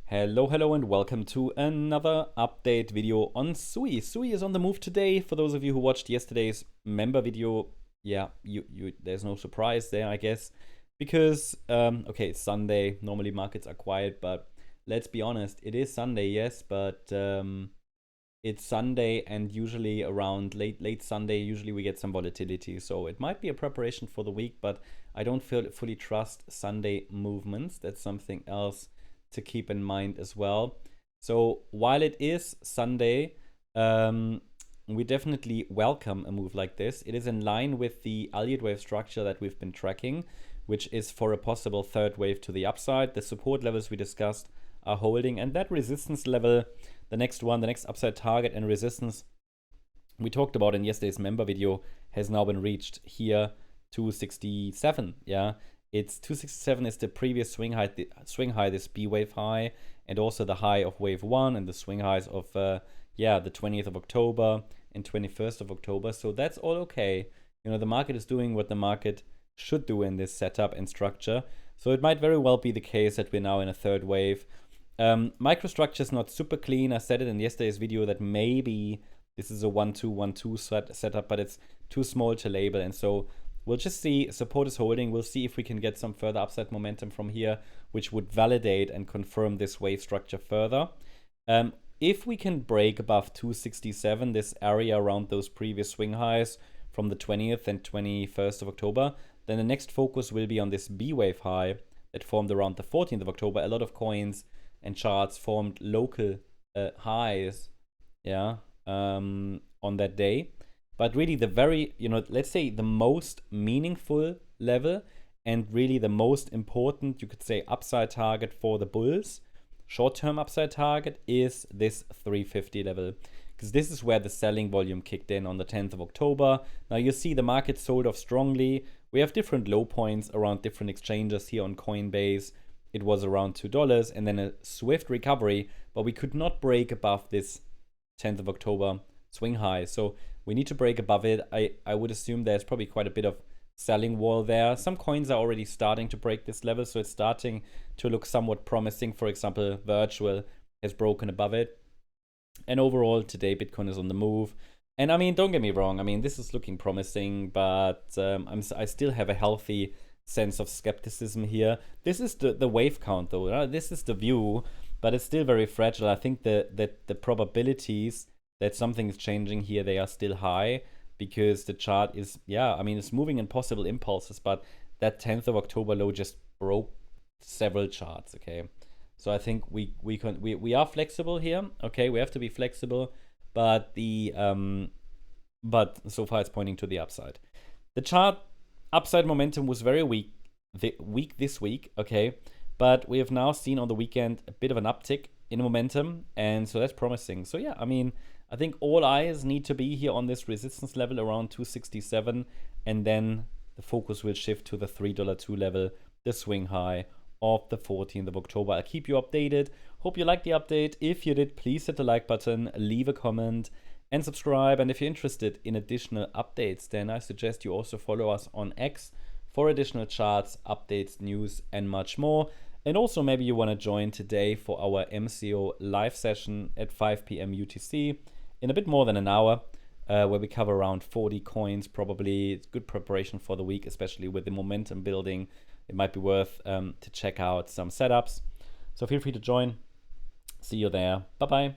Hello, and welcome to another update video on SUI. SUI is on the move today. For those of you who watched yesterday's member video, yeah, there's no surprise there, I guess, because okay, it's Sunday. Normally markets are quiet, but let's be honest, it is Sunday, yes, but it's Sunday, and usually around late Sunday, usually we get some volatility. So it might be a preparation for the week, but I don't fully trust Sunday movements. That's something else to keep in mind as well. So while it is Sunday, we definitely welcome a move like this. It is in line with the Elliott wave structure that we've been tracking, which is for a possible third wave to the upside. The support levels we discussed are holding, and that resistance level, the next upside target and resistance we talked about in yesterday's member video, has now been reached here, 267. Yeah, it's 267 is the previous swing high, this B wave high, and also the high of wave 1 and the swing highs of the 20th of October and 21st of October. So that's all okay. You know, the market is doing what the market should do in this setup and structure. So it might very well be the case that we're now in a third wave. Microstructure is not super clean. I said it in yesterday's video that maybe this is a 1-2-1-2 setup, but it's too small to label. And so we'll just see. Support is holding. We'll see if we can get some further upside momentum from here, which would validate and confirm this wave structure further. If we can break above 267, this area around those previous swing highs from the 20th and 21st of October, then the next focus will be on this B wave high that formed around the 14th of October. A lot of coins and charts formed local highs, on that day. But really the very, let's say the most meaningful level and really the most important, you could say, upside target for the bulls, short-term upside target, is this 350 level. Because this is where the selling volume kicked in on the 10th of October. Now you see the market sold off strongly. We have different low points around different exchanges here on Coinbase. It was around $2 and then a swift recovery, but we could not break above this 10th of October swing high. So we need to break above it. I would assume there's probably quite a bit of selling wall there. Some coins are already starting to break this level, so it's starting to look somewhat promising. For example, Voucher has broken above it. And overall, today, Bitcoin is on the move. And I mean, don't get me wrong. I mean, this is looking promising, but I still have a healthy sense of skepticism here. This is the wave count, though. This is the view, but it's still very fragile. I think that the probabilities that something is changing here, they are still high, because the chart is, it's moving in possible impulses, but that 10th of October low just broke several charts, okay? So I think we are flexible here, okay? We have to be flexible, but but so far it's pointing to the upside. The chart upside momentum was very weak this week, okay? But we have now seen on the weekend a bit of an uptick in momentum, and so that's promising. So yeah, I mean, I think all eyes need to be here on this resistance level around 267, and then the focus will shift to the $3.2 level, the swing high of the 14th of October. I'll keep you updated. Hope you liked the update. If you did, please hit the like button, leave a comment, and subscribe. And if you're interested in additional updates, then I suggest you also follow us on X for additional charts, updates, news, and much more. And also maybe you want to join today for our MCO live session at 5 p.m. UTC in a bit more than an hour, where we cover around 40 coins probably. It's good preparation for the week, especially with the momentum building. It might be worth to check out some setups. So feel free to join. See you there. Bye-bye.